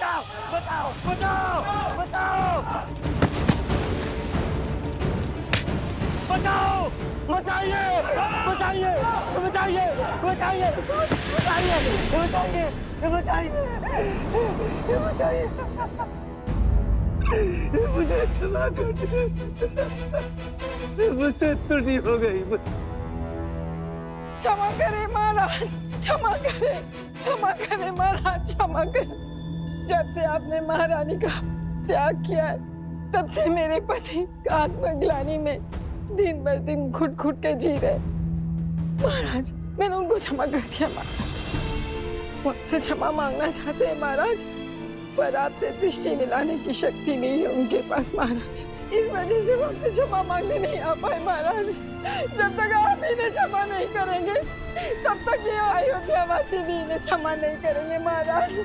बचाओ बचाओ बचाओ बचाओ बचाओ बचाइए बचाइए बचाइए बचाइए बचाइए बचाइए बचाइए बचाइए मुझे क्षमा कर दे, मुझसे त्रुटि हो गई। क्षमा करे महाराज, क्षमा करे महाराज, क्षमा करे। जब से आपने महारानी का त्याग किया है, तब से मेरे पति आत्मग्लानि में दिन भर दिन घुट घुट के जी रहे। महाराज, मैंने उनको क्षमा कर दिया महाराज। वो आपसे क्षमा मांगना चाहते हैं महाराज, पर आपसे दृष्टि मिलाने की शक्ति नहीं है उनके पास महाराज। इस वजह से वो आपसे क्षमा मांगने नहीं आ पाए महाराज। जब तक आप इन्हें क्षमा नहीं करेंगे, तब तक ये अयोध्यावासी भी इन्हें क्षमा नहीं करेंगे महाराज।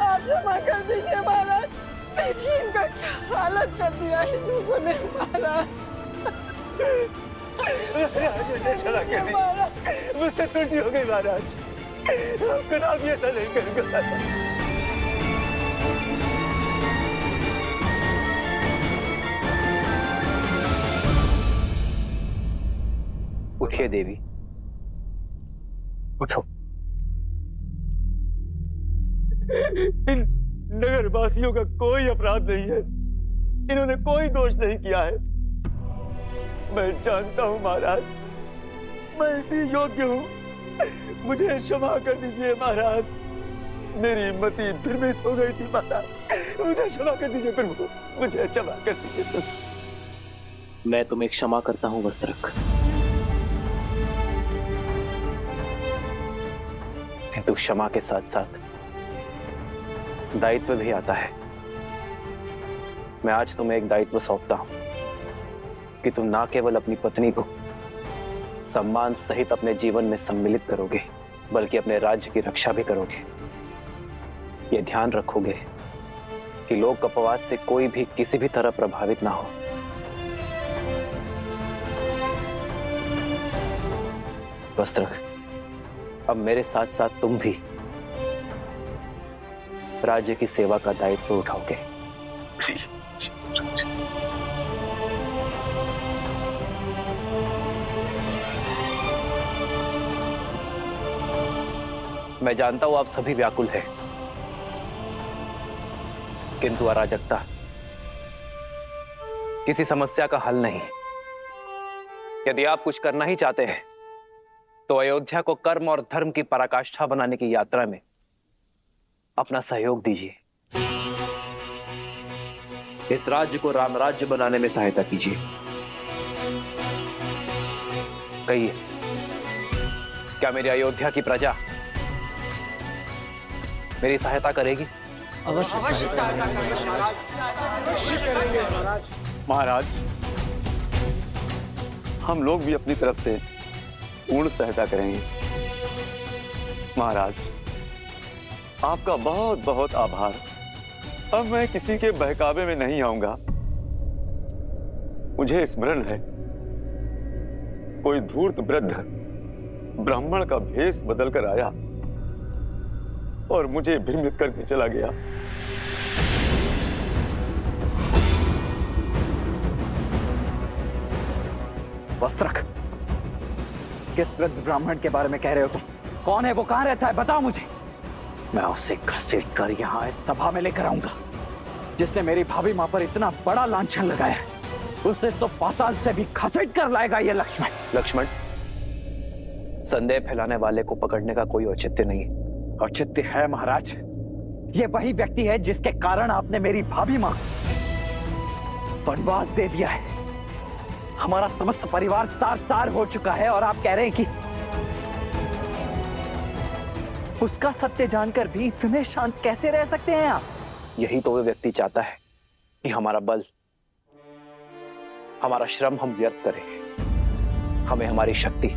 आप क्षमा कर दीजिए महाराज। देखिए इनका क्या हालत कर दिया इन लोगों ने महाराज। मुझे क्षमा कर दीजिए, मुझसे त्रुटि हो गई महाराज। खुदा भी ऐसा नहीं करूंगा। उठिए देवी, उठो। इन नगरवासियों का कोई अपराध नहीं है, इन्होंने कोई दोष नहीं किया है। मैं जानता हूं महाराज, मैं इसी योग्य हूं, मुझे क्षमा कर दीजिए महाराज। मेरी मति भ्रमित हो गई थी महाराज, मुझे क्षमा कर दीजिए प्रभु, मुझे क्षमा कर दीजिए। मैं तुम्हें क्षमा करता हूं वस्त्रक, किंतु क्षमा के साथ साथ दायित्व भी आता है। मैं आज तुम्हें एक दायित्व सौंपता हूं कि तुम ना केवल अपनी पत्नी को सम्मान सहित अपने जीवन में सम्मिलित करोगे, बल्कि अपने राज्य की रक्षा भी करोगे। यह ध्यान रखोगे कि लोक अपवाद से कोई भी किसी भी तरह प्रभावित ना हो। वस्त्रक, अब मेरे साथ साथ तुम भी राज्य की सेवा का दायित्व उठाओगे। मैं जानता हूं आप सभी व्याकुल हैं, किंतु अराजकता किसी समस्या का हल नहीं। यदि आप कुछ करना ही चाहते हैं तो अयोध्या को कर्म और धर्म की पराकाष्ठा बनाने की यात्रा में अपना सहयोग दीजिए। इस राज्य को राम राज्य बनाने में सहायता कीजिए। कहिए, क्या मेरी अयोध्या की प्रजा मेरी सहायता करेगी? अवश्य सहायता करेंगे महाराज, हम लोग भी अपनी तरफ से पूर्ण सहायता करेंगे। महाराज, आपका बहुत बहुत आभार। अब मैं किसी के बहकावे में नहीं आऊंगा। मुझे स्मरण है, कोई धूर्त वृद्ध ब्राह्मण का भेष बदलकर आया और मुझे भ्रमित करके चला गया। वस्त्रक, किस वृद्ध ब्राह्मण के बारे में कह रहे हो तुम? कौन है वो, कहां रहता है, बताओ मुझे। मैं उसे घसीट कर यहाँ इस सभा में लेकर आऊंगा। जिसने मेरी भाभी मां पर इतना बड़ा लांछन लगाया है, उसे तो पाताल से भी घसीट कर लाएगा ये लक्ष्मण। लक्ष्मण, संदेह फैलाने वाले को पकड़ने का कोई औचित्य नहीं है। औचित्य है महाराज। ये वही व्यक्ति है जिसके कारण आपने मेरी भाभी मां को वनवास दे दिया है। हमारा समस्त परिवार तार-तार हो चुका है और आप कह रहे हैं कि उसका सत्य जानकर भी इतने शांत कैसे रह सकते हैं आप? यही तो वो व्यक्ति चाहता है कि हमारा बल, हमारा श्रम हम व्यर्थ करें। हमें हमारी शक्ति,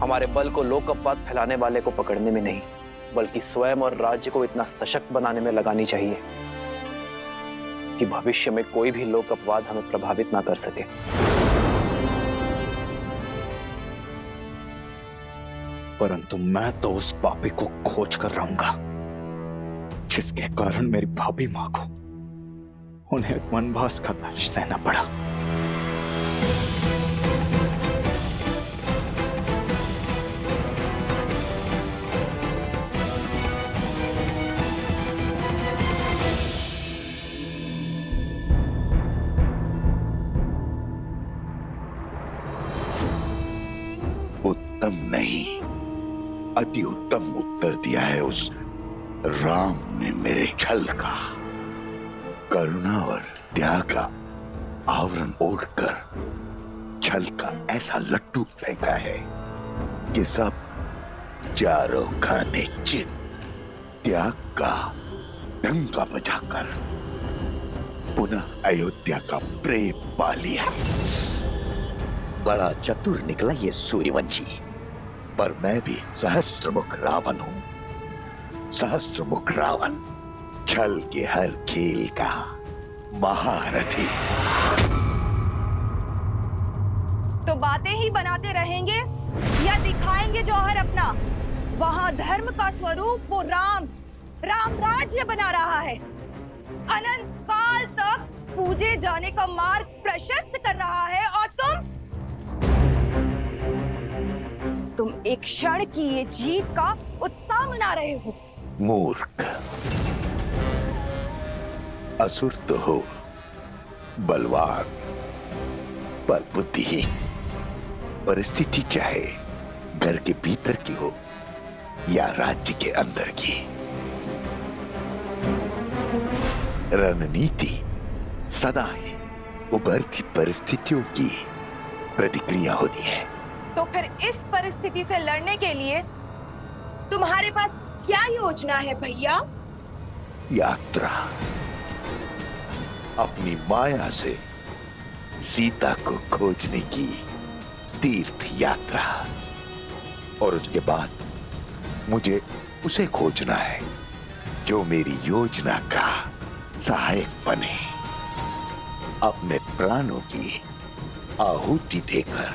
हमारे बल को लोक अपवाद फैलाने वाले को पकड़ने में नहीं, बल्कि स्वयं और राज्य को इतना सशक्त बनाने में लगानी चाहिए कि भविष्य में कोई भी लोक अपवाद हमें प्रभावित ना कर सके। परंतु मैं तो उस पापी को खोज कर रहूंगा जिसके कारण मेरी भाभी मां को उन्हें वनवास का दर्द सहना पड़ा। उत्तम नहीं, अति उत्तम उत्तर दिया है उस राम ने मेरे छल का। करुणा और त्याग का आवरण ओढ़कर छल का ऐसा लट्टू फेंका है कि सब चारों खाने चित त्याग का डंका बजाकर पुनः अयोध्या का प्रेम पा लिया। बड़ा चतुर निकला ये सूर्यवंशी, पर मैं भी सहस्त्रमुख रावण हूं। सहस्त्रमुख रावण, छल के हर खेल का महारथी। तो बातें ही बनाते रहेंगे या दिखाएंगे जौहर अपना? वहां धर्म का स्वरूप वो राम राज्य बना रहा है, अनंत काल तक पूजे जाने का मार्ग प्रशस्त कर रहा है, और तुम एक क्षण की ये जीत का उत्साह मना रहे हो। मूर्ख, असुर तो हो, बलवान पर बुद्धिहीन। परिस्थिति चाहे घर के भीतर की हो या राज्य के अंदर की, रणनीति सदा ही उभरती परिस्थितियों की प्रतिक्रिया होती है। तो फिर इस परिस्थिति से लड़ने के लिए तुम्हारे पास क्या योजना है भैया? यात्रा, अपनी माया से सीता को खोजने की तीर्थ यात्रा, और उसके बाद मुझे उसे खोजना है जो मेरी योजना का सहायक बने, अपने प्राणों की आहुति देकर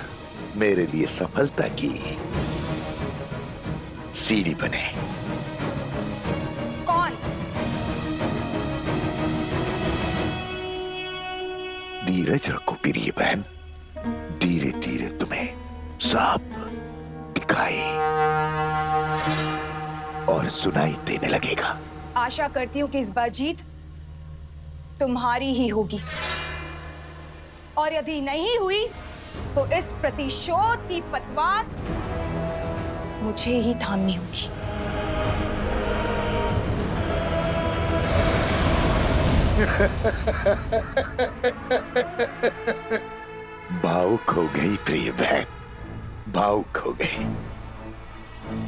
मेरे लिए सफलता की सीढ़ी बने। कौन? धीरज रखो प्रिय बहन, धीरे धीरे तुम्हें सब दिखाई और सुनाई देने लगेगा। आशा करती हूँ कि इस बार जीत तुम्हारी ही होगी, और यदि नहीं हुई तो इस प्रतिशोध की पतवार मुझे ही थामनी होगी। भावुक हो गई प्रिय बहन, भावुक हो गई।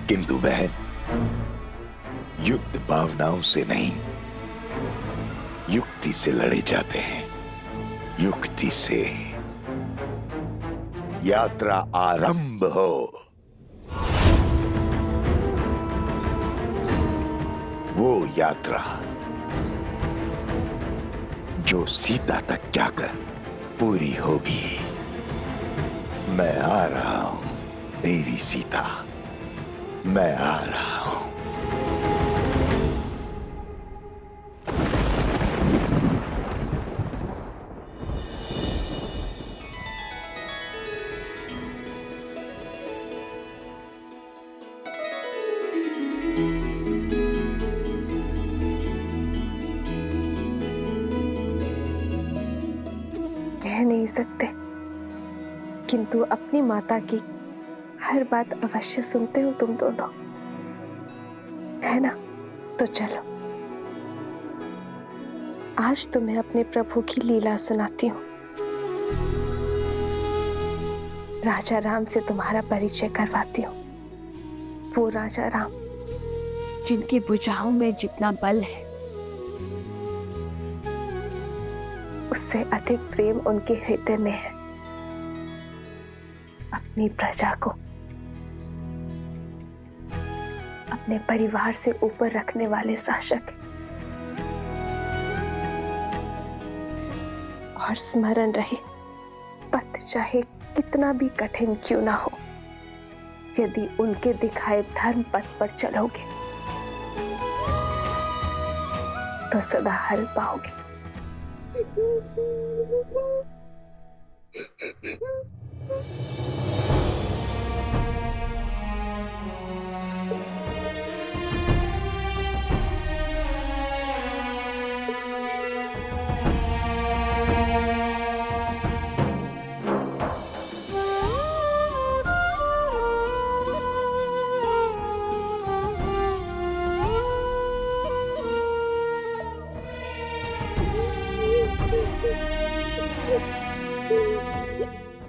किंतु बहन, युद्ध भावनाओं से नहीं, युक्ति से लड़े जाते हैं। युक्ति से यात्रा आरंभ हो। वो यात्रा जो सीता तक जाकर पूरी होगी। मैं आ रहा हूं देवी सीता, मैं आ रहा हूं। कह नहीं सकते, किंतु अपनी माता की हर बात अवश्य सुनते हो तुम दोनों, है ना? तो चलो, आज तुम्हें अपने प्रभु की लीला सुनाती हूँ। राजा राम से तुम्हारा परिचय करवाती हूँ। वो राजा राम जिनकी भुजाओं में जितना बल है, उससे अधिक प्रेम उनके हृदय में है। अपनी प्रजा को अपने परिवार से ऊपर रखने वाले शासक हैं। और स्मरण रहे, पथ चाहे कितना भी कठिन क्यों ना हो, यदि उनके दिखाए धर्म पथ पर चलोगे तो सदा हल पाओगे।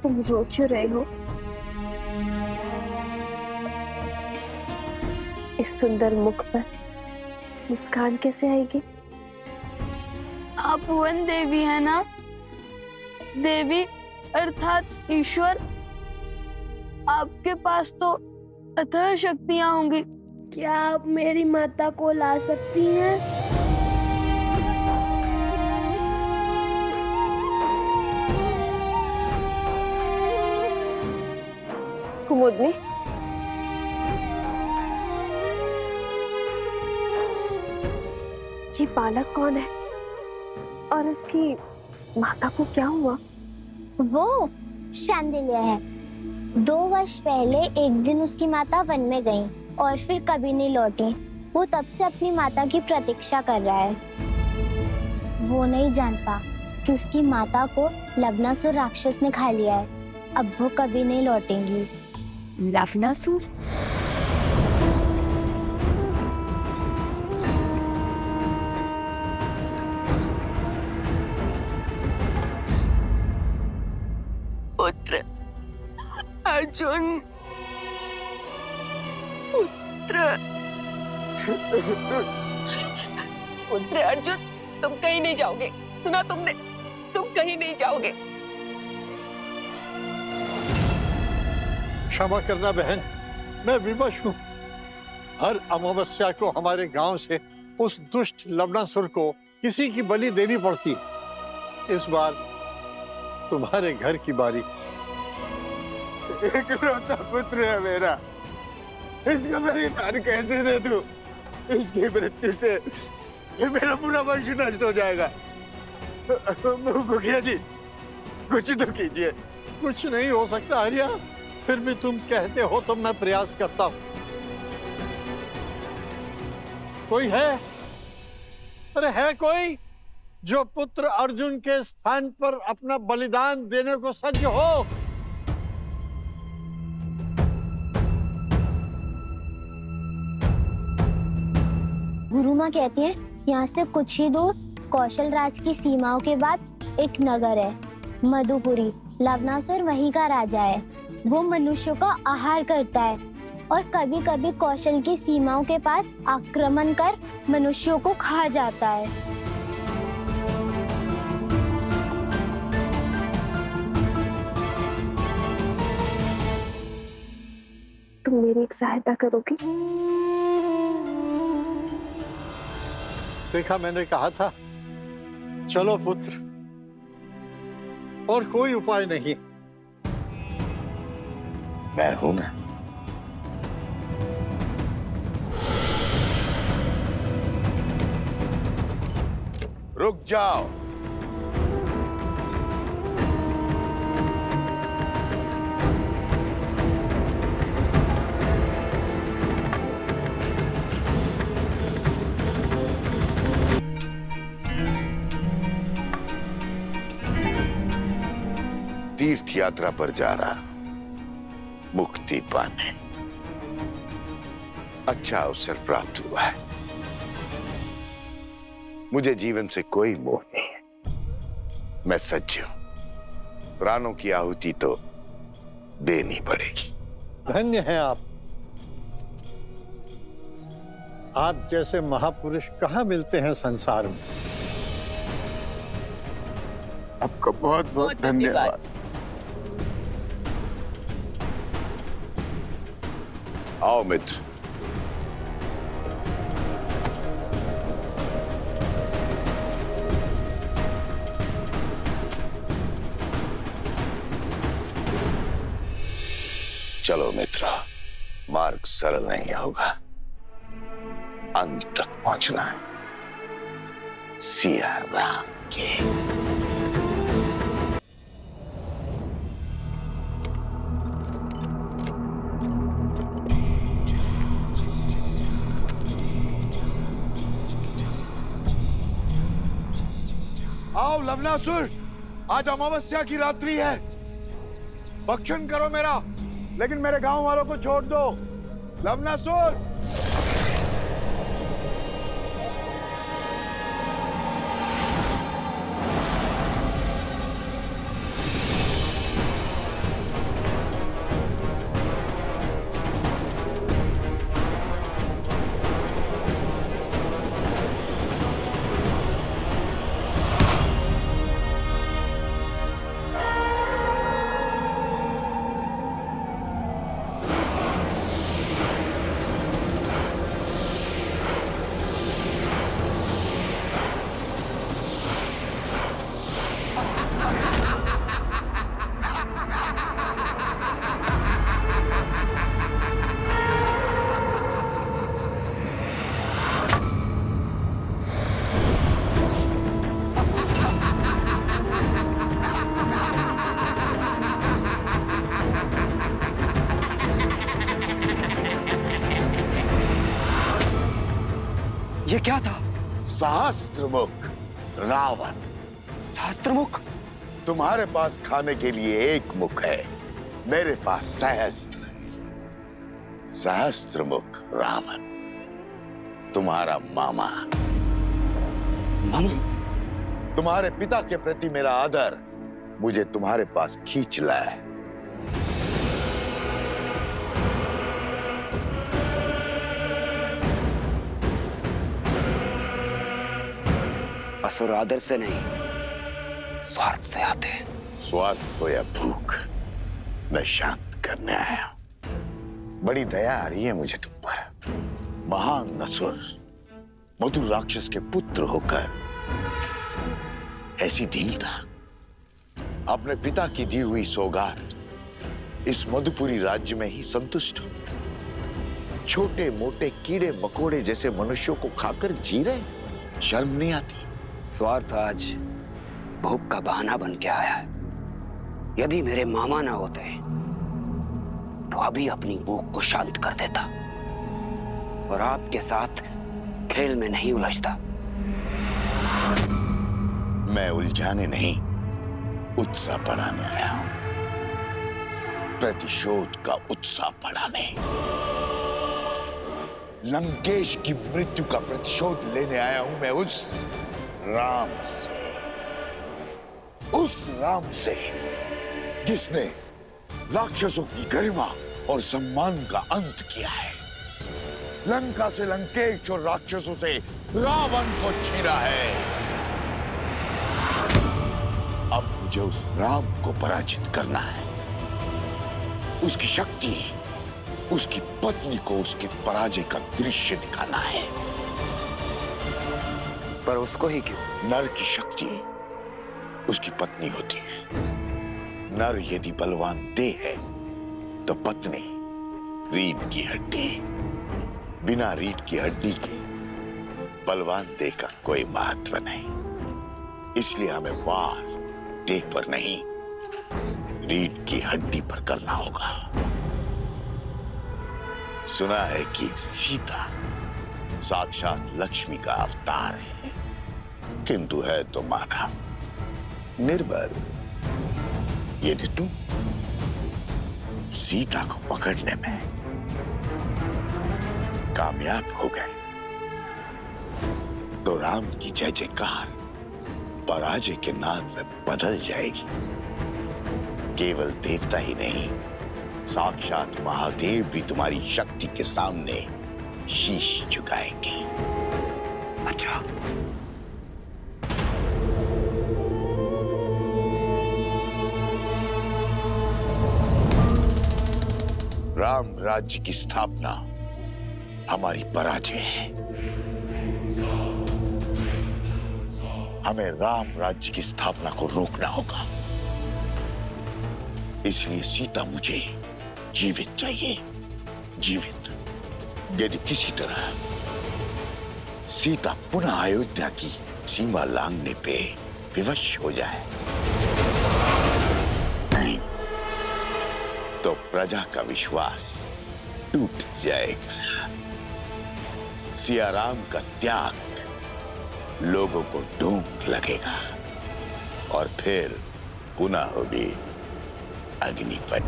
तुम रो क्यों रहे हो? इस सुंदर मुख पर मुस्कान कैसे आएगी? आप भुवन देवी है ना? देवी अर्थात ईश्वर। आपके पास तो अथाह शक्तियां होंगी। क्या आप मेरी माता को ला सकती हैं? कुमुदनी, ये बालक कौन है और इसकी माता को क्या हुआ? वो शांडिल्य है। 2 वर्ष पहले एक दिन उसकी माता वन में गई और फिर कभी नहीं लौटी। वो तब से अपनी माता की प्रतीक्षा कर रहा है। वो नहीं जानता कि उसकी माता को लवणासुर राक्षस ने खा लिया है। अब वो कभी नहीं लौटेंगी। लवणासुर? पुत्र अर्जुन, पुत्र अर्जुन, तुम कहीं नहीं जाओगे। सुना तुमने? तुम कहीं नहीं जाओगे। क्षमा करना बहन, मैं विवश हूँ। हर अमावस्या को हमारे गांव से उस दुष्ट लवणासुर को किसी की बलि देनी पड़ती। इस बार तुम्हारे घर की बारी। इकलौता पुत्र है मेरा, इसका बलिदान कैसे दे दूं? इसकी मृत्यु से ये मेरा पूरा वंश नष्ट हो जाएगा। मुखिया जी, कुछ तो कीजिए। कुछ नहीं हो सकता आर्या, फिर भी तुम कहते हो तो मैं प्रयास करता हूं। कोई है? अरे है कोई जो पुत्र अर्जुन के स्थान पर अपना बलिदान देने को सज्ज हो? गुरु माँ कहती है यहाँ से कुछ ही दूर कौशल राज की सीमाओं के बाद एक नगर है, मधुपुरी। लवणासुर वहीं का राजा है। वो मनुष्यों का आहार करता है और कभी कभी कौशल की सीमाओं के पास आक्रमण कर मनुष्यों को खा जाता है। तुम मेरी एक सहायता करोगी? देखा, मैंने कहा था। चलो पुत्र, और कोई उपाय नहीं। मैं हूं ना। रुक जाओ। तीर्थ यात्रा पर जा रहा, मुक्ति पाने। अच्छा अवसर प्राप्त हुआ है। मुझे जीवन से कोई मोह नहीं है। मैं सच्ची हूं। प्राणों की आहुति तो देनी पड़ेगी। धन्य हैं आप। आप जैसे महापुरुष कहाँ मिलते हैं संसार में। आपका बहुत बहुत धन्यवाद। आओ मित्र। चलो मित्र, मार्ग सरल नहीं होगा, अंत तक पहुंचना है। सिया राम के। आओ लवनासुर, आज अमावस्या की रात्रि है, भक्षण करो मेरा, लेकिन मेरे गांव वालों को छोड़ दो। लवनासुर, ये क्या था? सहस्त्रमुख रावण। सहस्त्रमुख? तुम्हारे पास खाने के लिए एक मुख है, मेरे पास सहस्त्र। सहस्त्रमुख रावण तुम्हारा मामा। मामा? तुम्हारे पिता के प्रति मेरा आदर मुझे तुम्हारे पास खींच लाया है। असुर आदर से नहीं, स्वार्थ से आते हैं। स्वार्थ हो या भूख, मैं शांत करने आया। बड़ी दया आ रही है मुझे तुम पर। महान असुर, मधुर राक्षस के पुत्र होकर ऐसी दीनता। अपने पिता की दी हुई सौगात इस मधुपुरी राज्य में ही संतुष्ट हो। छोटे मोटे कीड़े मकोड़े जैसे मनुष्यों को खाकर जी रहे, शर्म नहीं आती? स्वार्थ आज भूख का बहाना बन के आया है। यदि मेरे मामा ना होते तो अभी अपनी भूख को शांत कर देता और आपके साथ खेल में नहीं उलझता। मैं उलझाने नहीं, उत्साह बढ़ाने आया हूं। प्रतिशोध का उत्साह बढ़ाने। लंकेश की मृत्यु का प्रतिशोध लेने आया हूं मैं उस राम से, उस राम से जिसने राक्षसों की गरिमा और सम्मान का अंत किया है, लंका से लंकेश और राक्षसों से रावण को छीना है। अब मुझे उस राम को पराजित करना है, उसकी शक्ति, उसकी पत्नी को उसके पराजय का दृश्य दिखाना है। पर उसको ही क्यों? नर की शक्ति उसकी पत्नी होती है। नर यदि बलवान देह है तो पत्नी रीढ़ की हड्डी। बिना रीढ़ की हड्डी के बलवान देह का कोई महत्व नहीं। इसलिए हमें वार देह पर नहीं, रीढ़ की हड्डी पर करना होगा। सुना है कि सीता साक्षात लक्ष्मी का अवतार है, किंतु है तो मानव, निर्बल। यदि तुम सीता को पकड़ने में कामयाब हो गए तो राम की जय जयकार पराजय के नाद में बदल जाएगी। केवल देवता ही नहीं, साक्षात महादेव भी तुम्हारी शक्ति के सामने शीश झुकाएंगे। अच्छा, राम राज्य की स्थापना हमारी पराजय है। हमें राम राज्य की स्थापना को रोकना होगा। इसलिए सीता मुझे जीवित चाहिए, जीवित। यदि किसी तरह सीता पुनः अयोध्या की सीमा लांघने पे विवश हो जाए तो प्रजा का विश्वास टूट जाएगा। सियाराम का त्याग लोगों को ढूंढ लगेगा और फिर पुनः होगी अग्निपथ।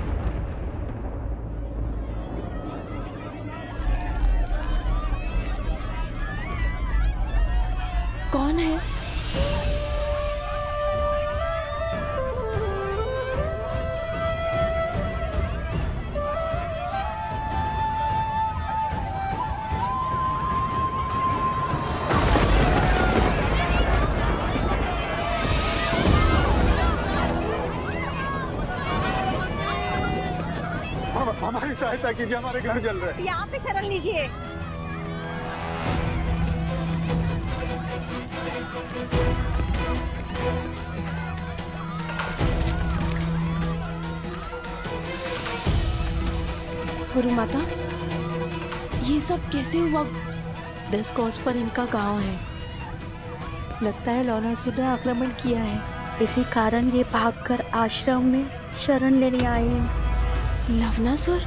कौन है? हमारी सहायता कीजिए, हमारे घर जल रहे हैं। यहाँ पे शरण लीजिए। गुरु माता, ये सब कैसे हुआ? 10 कोस पर इनका गांव है। लगता है लवणासुर ने आक्रमण किया है। इसी कारण ये भागकर आश्रम में शरण लेने आए हैं। लवणासुर?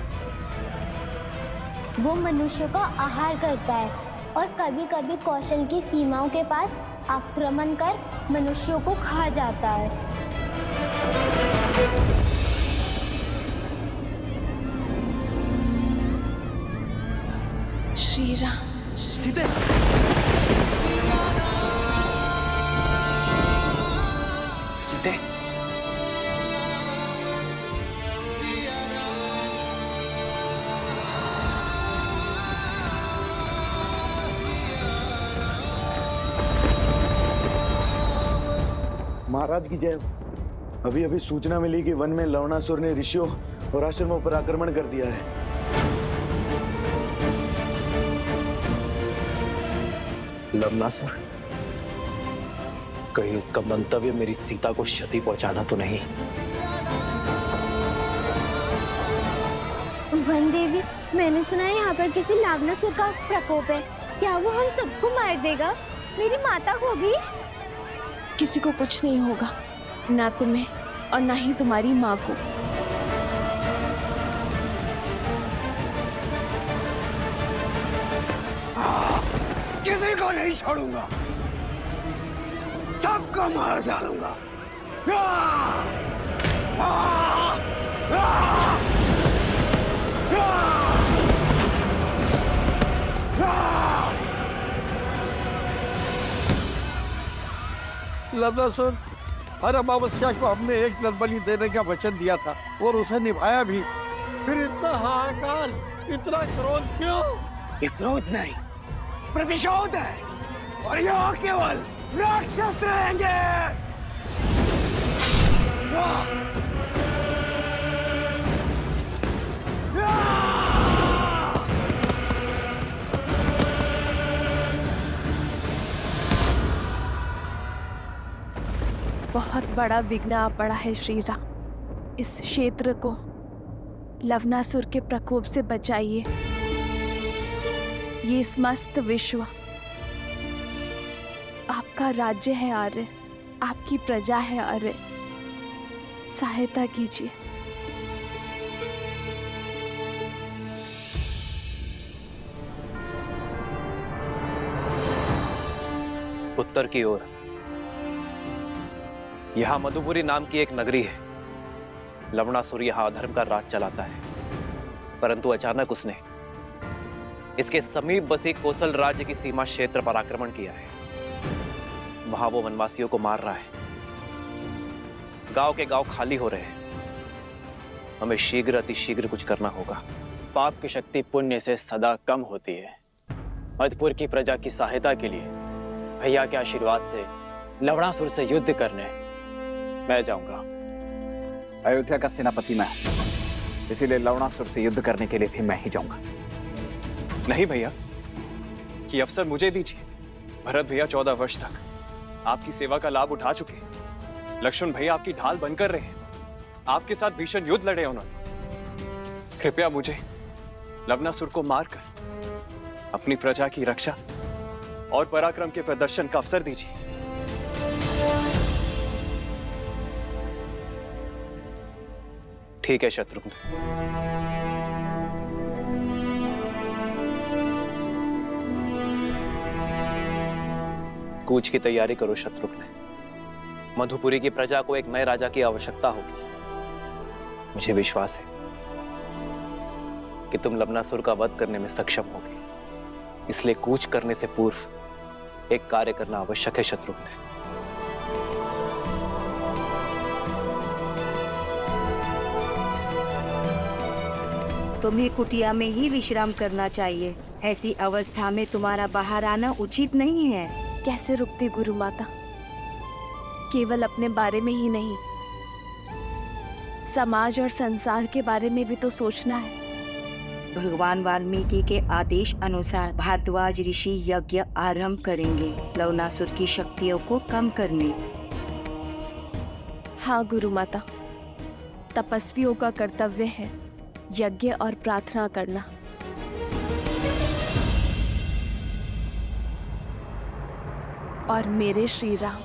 वो मनुष्यों का आहार करता है और कभी कभी कौशल की सीमाओं के पास आक्रमण कर मनुष्यों को खा जाता है। श्री राम। सीते सीते महाराज की जय। अभी अभी सूचना मिली कि वन में लवणासुर ने ऋषियों और आश्रमों पर आक्रमण कर दिया है। लवणासुर, कहीं इसका मंतव्य मेरी सीता को क्षति पहुंचाना तो नहीं? वन देवी, मैंने सुना है यहाँ पर किसी लवणासुर का प्रकोप है। क्या वो हम सबको मार देगा? मेरी माता को भी? किसी को कुछ नहीं होगा, ना तुम्हें और ना ही तुम्हारी माँ को। किसी को नहीं छोड़ूंगा, सबको मार डालूंगा। लवणासुर, हर अमावस्या को हमने एक नर बलि देने का वचन दिया था और उसे निभाया भी। फिर इतना हाहाकार, इतना क्रोध क्यों? ये क्रोध नहीं, प्रतिशोध है। और यहाँ केवल राक्षस रहेंगे। बहुत बड़ा विघ्न आ पड़ा है श्री राम। इस क्षेत्र को लवणासुर के प्रकोप से बचाइए। ये समस्त विश्व आपका राज्य है आर्य, आपकी प्रजा है आर्य। सहायता कीजिए। उत्तर की ओर यहां मधुपुरी नाम की एक नगरी है। लवणासुर यहां अधर्म का राज चलाता है, परंतु अचानक उसने इसके समीप बसी कोसल राज्य की सीमा क्षेत्र पर आक्रमण किया है। वहां वो वनवासियों को मार रहा है। गांव के गांव खाली हो रहे हैं। हमें शीघ्र अतिशीघ्र कुछ करना होगा। पाप की शक्ति पुण्य से सदा कम होती है। मधुपुर की प्रजा की सहायता के लिए भैया के आशीर्वाद से लवणासुर से युद्ध करने मैं जाऊंगा। अयोध्या का सेनापति मैं, इसीलिए लवणासुर से युद्ध करने के लिए भी मैं ही जाऊंगा। नहीं भैया, ये अवसर मुझे दीजिए। भरत भैया 14 वर्ष तक आपकी सेवा का लाभ उठा चुके हैं। लक्ष्मण भैया आपकी ढाल बनकर रहे हैं। आपके साथ भीषण युद्ध लड़े उन्होंने। कृपया मुझे लवणासुर को मारकर अपनी प्रजा की रक्षा और पराक्रम के प्रदर्शन का अवसर दीजिए। ठीक है शत्रुघ्न, कूच की तैयारी करो शत्रुघ्न। मधुपुरी की प्रजा को एक नए राजा की आवश्यकता होगी। मुझे विश्वास है कि तुम लवणासुर का वध करने में सक्षम होगे, इसलिए कूच करने से पूर्व एक कार्य करना आवश्यक है शत्रुघ्न। तुम्हें कुटिया में ही विश्राम करना चाहिए। ऐसी अवस्था में तुम्हारा बाहर आना उचित नहीं है। कैसे रुकती गुरु माता? केवल अपने बारे में ही नहीं, समाज और संसार के बारे में भी तो सोचना है। भगवान वाल्मीकि के आदेश अनुसार भारद्वाज ऋषि यज्ञ आरंभ करेंगे लवणासुर की शक्तियों को कम करने। हाँ गुरु माता, तपस्वियों का कर्तव्य है यज्ञ और प्रार्थना करना। और मेरे श्री राम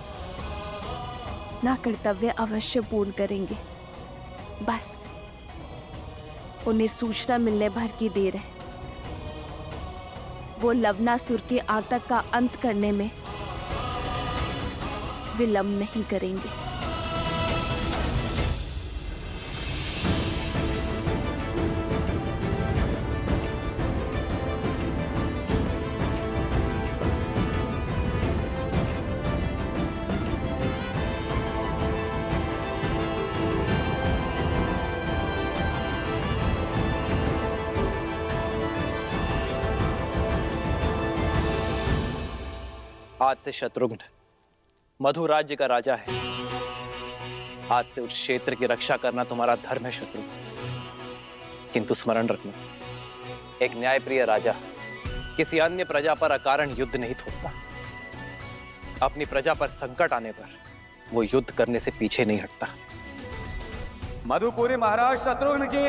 ना कर्तव्य अवश्य पूर्ण करेंगे। बस उन्हें सूचना मिलने भर की देर है। वो लवणासुर के आतंक का अंत करने में विलंब नहीं करेंगे। आज से शत्रुघ्न मधु राज्य का राजा है। आज से उस क्षेत्र की रक्षा करना तुम्हारा धर्म है शत्रुघ्न। किंतु स्मरण रखना, एक न्यायप्रिय राजा किसी अन्य प्रजा पर अकारण युद्ध नहीं थोपता। अपनी प्रजा पर संकट आने पर वो युद्ध करने से पीछे नहीं हटता। मधुपुरी महाराज शत्रुघ्न की,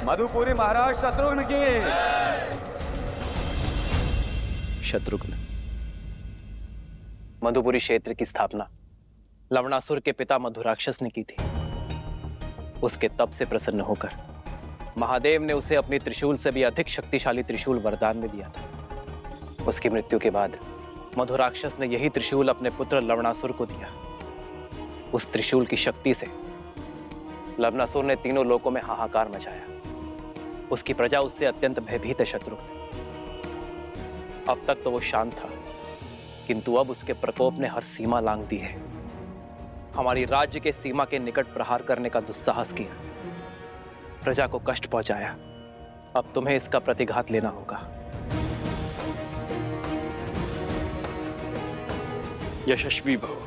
मधुपुरी महाराज शत्रुघ्न की। शत्रुघ्न, मधुपुरी क्षेत्र की स्थापना लवणासुर के पिता मधुराक्षस ने की थी। उसके तप से प्रसन्न होकर महादेव ने उसे अपनी त्रिशूल से भी अधिक शक्तिशाली त्रिशूल वरदान में दिया था। उसकी मृत्यु के बाद मधुराक्षस ने यही त्रिशूल अपने पुत्र लवणासुर को दिया। उस त्रिशूल की शक्ति से लवणासुर ने तीनों लोकों में हाहाकार मचाया। उसकी प्रजा उससे अत्यंत भयभीत है शत्रुघ्न। अब तक तो वो शांत था, किंतु अब उसके प्रकोप ने हर सीमा लांघ दी है। हमारी राज्य के सीमा के निकट प्रहार करने का दुस्साहस किया, प्रजा को कष्ट पहुंचाया। अब तुम्हें इसका प्रतिघात लेना होगा। यशस्वी भव।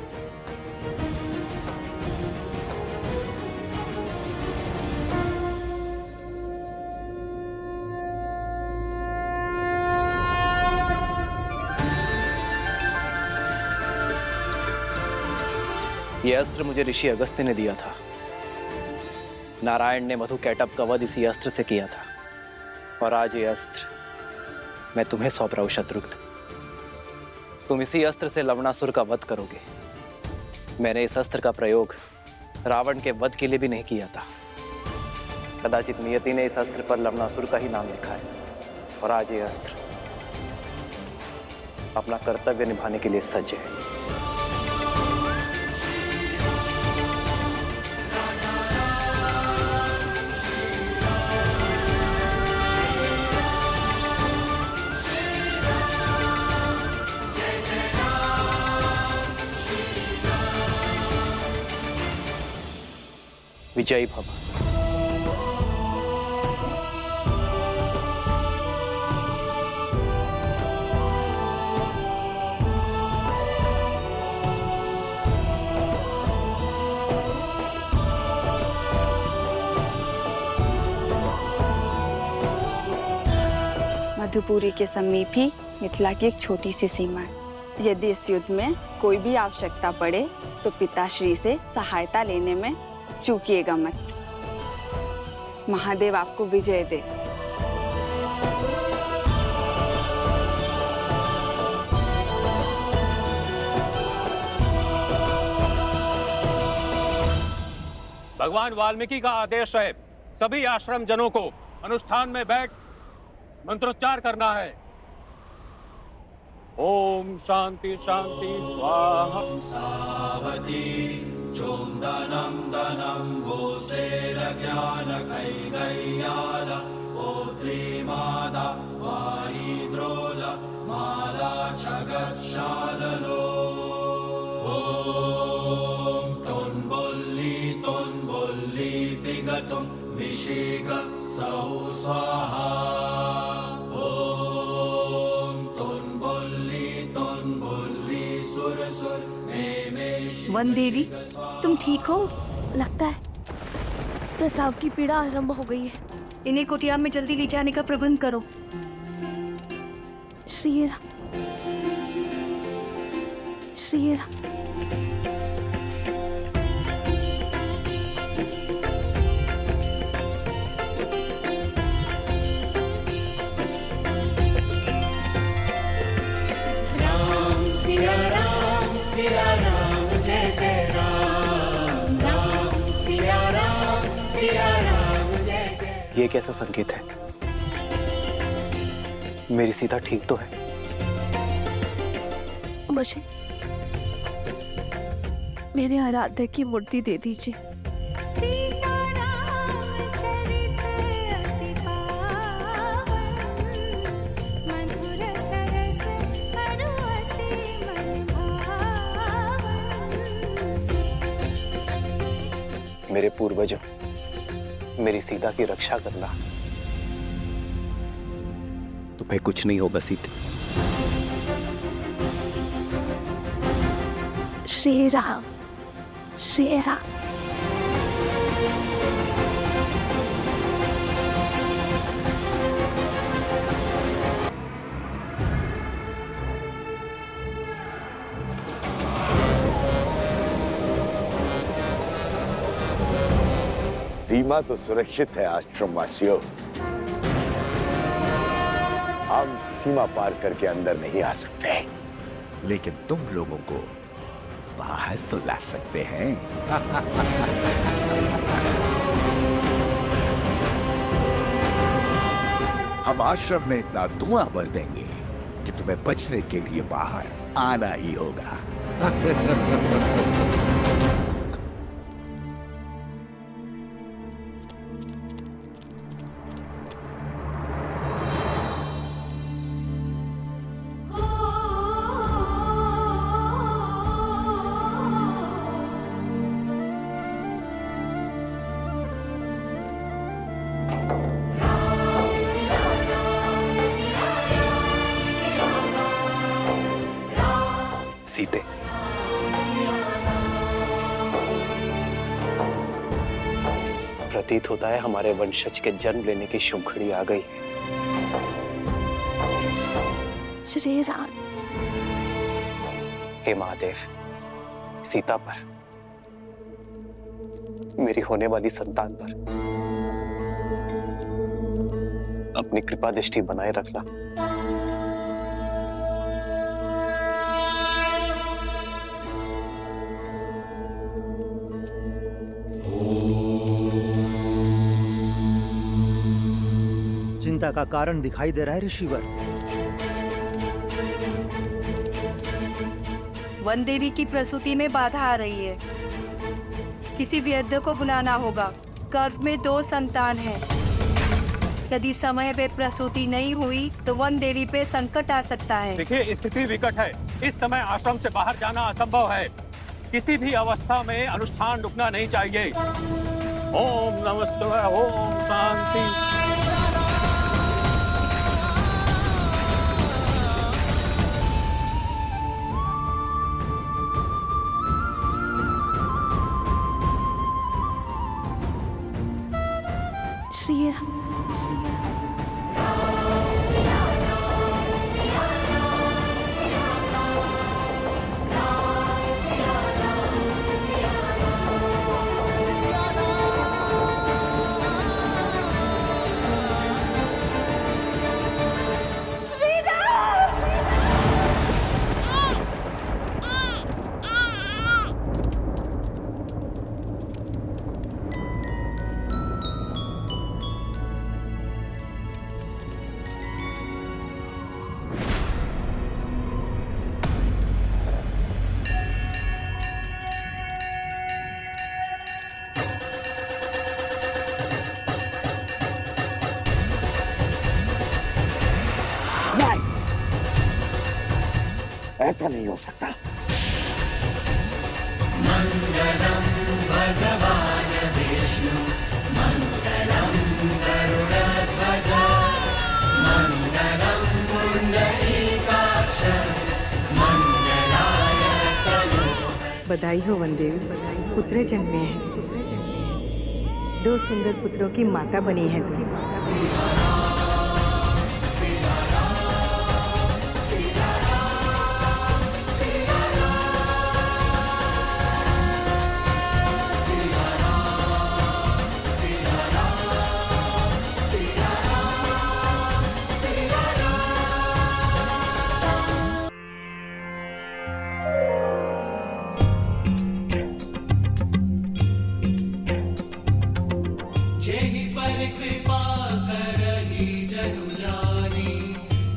यह अस्त्र मुझे ऋषि अगस्त्य ने दिया था। नारायण ने मधु कैटब का वध इसी अस्त्र से किया था, और आज ये अस्त्र मैं तुम्हें सौंप रहा हूं शत्रुघ्न। तुम इसी अस्त्र से लवणासुर का वध करोगे। मैंने इस अस्त्र का प्रयोग रावण के वध के लिए भी नहीं किया था। कदाचित नियति ने इस अस्त्र पर लवणासुर का ही नाम लिखा है, और आज ये अस्त्र अपना कर्तव्य निभाने के लिए सज्ज है। विजयी भव। मधुपुरी के समीप ही मिथिला की एक छोटी सी सीमा है। यदि इस युद्ध में कोई भी आवश्यकता पड़े तो पिताश्री से सहायता लेने में चूकिएगा मत। महादेव आपको विजय दे। भगवान वाल्मीकि का आदेश है, सभी आश्रम जनों को अनुष्ठान में बैठ मंत्रोच्चार करना है। ओम शांति शांति स्वाहा। सावती चोंदनम दनम वो सेर ज्ञान कैगयाल पोत्री मादा वाईद्रोल माला छगशालो। ओम तोन्बुल्ली फिगतुम मिशिग सौ स्वाहा। वन देवी, तुम ठीक हो? लगता है प्रसव की पीड़ा आरंभ हो गई है। इन्हें कुटिया में जल्दी ले जाने का प्रबंध करो। श्री राम, श्री राम। सिया राम जय जय राम, राम सिया राम जय जय। ये कैसा संकेत है? मेरी सीता ठीक तो है? मुझे मेरे आराध्य की मूर्ति दे दीजिए। मेरे पूर्वजों, मेरी सीता की रक्षा करना। तुम्हें कुछ नहीं होगा सीते। श्री राम, श्री राम। सीमा तो सुरक्षित है आश्रमवासियों। हम सीमा पार करके अंदर नहीं आ सकते, लेकिन तुम लोगों को बाहर तो ला सकते हैं। हम आश्रम में इतना धुआं भर देंगे कि तुम्हें बचने के लिए बाहर आना ही होगा। सीते, प्रतीत होता है हमारे वंशज के जन्म लेने की शुभ घड़ी आ गई। श्री राम। हे महादेव, सीता पर, मेरी होने वाली संतान पर अपनी कृपा दृष्टि बनाए रखना। चिंता का कारण दिखाई दे रहा है ऋषिवर। वन देवी की प्रसूति में बाधा आ रही है। किसी वैद्य को बुलाना होगा। गर्भ में 2 संतान हैं। यदि समय पे प्रसूति नहीं हुई तो वन देवी पे संकट आ सकता है। देखिए, स्थिति विकट है। इस समय आश्रम से बाहर जाना असंभव है। किसी भी अवस्था में अनुष्ठान रुकना नहीं चाहिए। ओम नमः शिवाय। ओम शांति। श्री राम। ऐसा नहीं हो सकता। मंगलम भगवान विष्णु मंगलम गरुड़ध्वज मंगलम पुंडरीकाक्ष मंगलाय तनो। बधाई हो वनदेवी, पुत्र जन्मे हैं। 2 सुंदर पुत्रों की माता बनी है तुम। जेहि पर कृपा करहि जनु जानी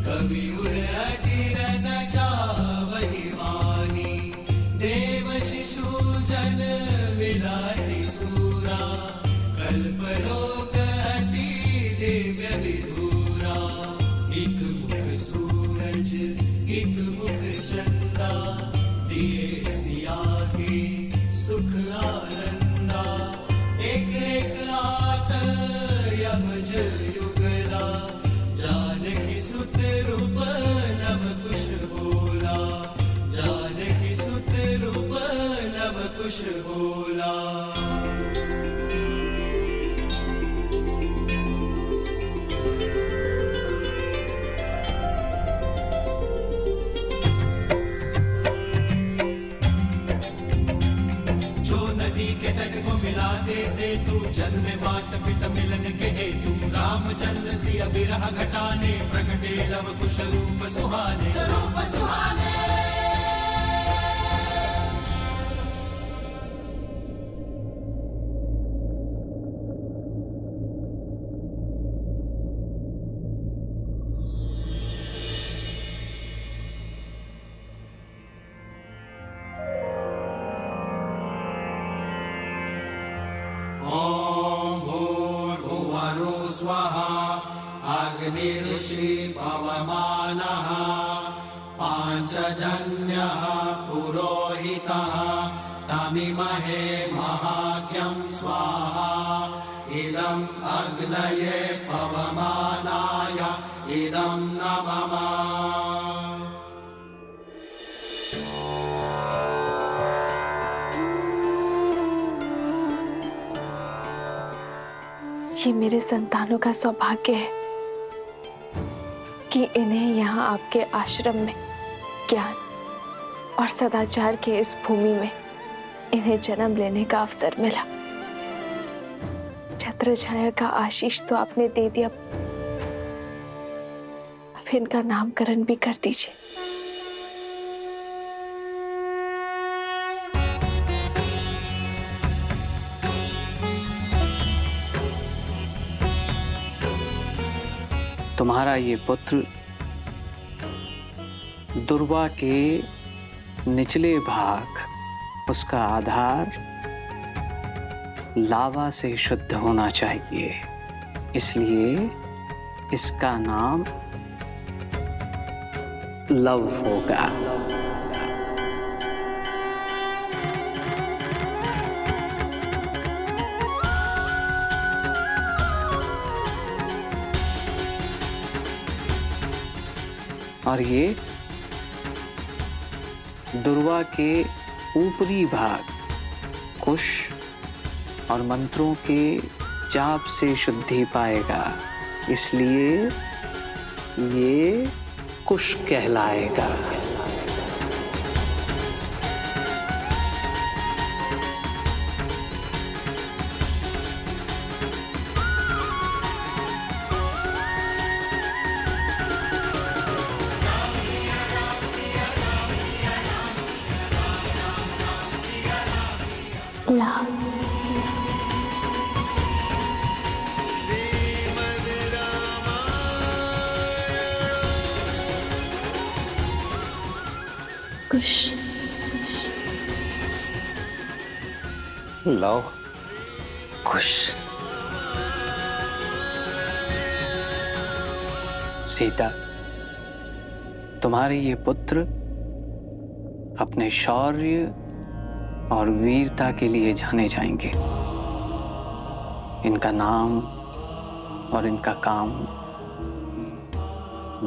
कवि उर अजिर न चावहि वानी। देव शिशु जन विलाति सूरा कल्पलोक अति दिव्य विधूरा। एक मुख सूरज एक मुख चंदा दिए सिया के सुख आनंदा। एक एक आत यमज युगला जानकी सुत रूप नव कुश होला। जानकी सुत रूप नव कुश होला। जो नदी के तट को मिलाते से तू जन्मे मात पिता मिलन के हेतु। रामचंद्र सिय विरह घटाने प्रकटे लव कुश रूप सुहाने। रूप सुहाने ॐ भूर्भुवः स्वहा अग्निर्षि पवमानः पाञ्चजन्यः पुरोहितः तमिमहे महाज्ञं स्वाहा। इदम् अग्नये पवमानाय इदं नमः। ये मेरे संतानों का सौभाग्य है कि इन्हें यहाँ आपके आश्रम में ज्ञान और सदाचार के इस भूमि में इन्हें जन्म लेने का अवसर मिला। छत्र छाया का आशीष तो आपने दे दिया, अब इनका नामकरण भी कर दीजिए। तुम्हारा ये पुत्र दुर्वा के निचले भाग, उसका आधार लावा से शुद्ध होना चाहिए, इसलिए इसका नाम लव होगा। और ये दुर्वा के ऊपरी भाग कुश और मंत्रों के जाप से शुद्धि पाएगा, इसलिए ये कुश कहलाएगा। कुश लव कुश। सीता, तुम्हारे ये पुत्र अपने शौर्य और वीरता के लिए जाने जाएंगे। इनका नाम और इनका काम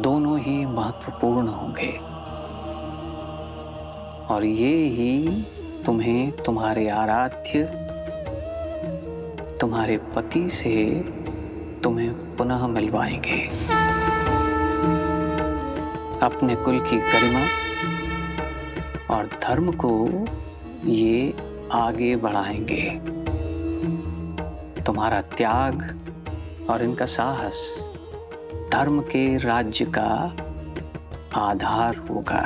दोनों ही महत्वपूर्ण होंगे और ये ही तुम्हें तुम्हारे आराध्य, तुम्हारे पति से तुम्हें पुनः मिलवाएंगे। अपने कुल की गरिमा और धर्म को ये आगे बढ़ाएंगे। तुम्हारा त्याग और इनका साहस धर्म के राज्य का आधार होगा।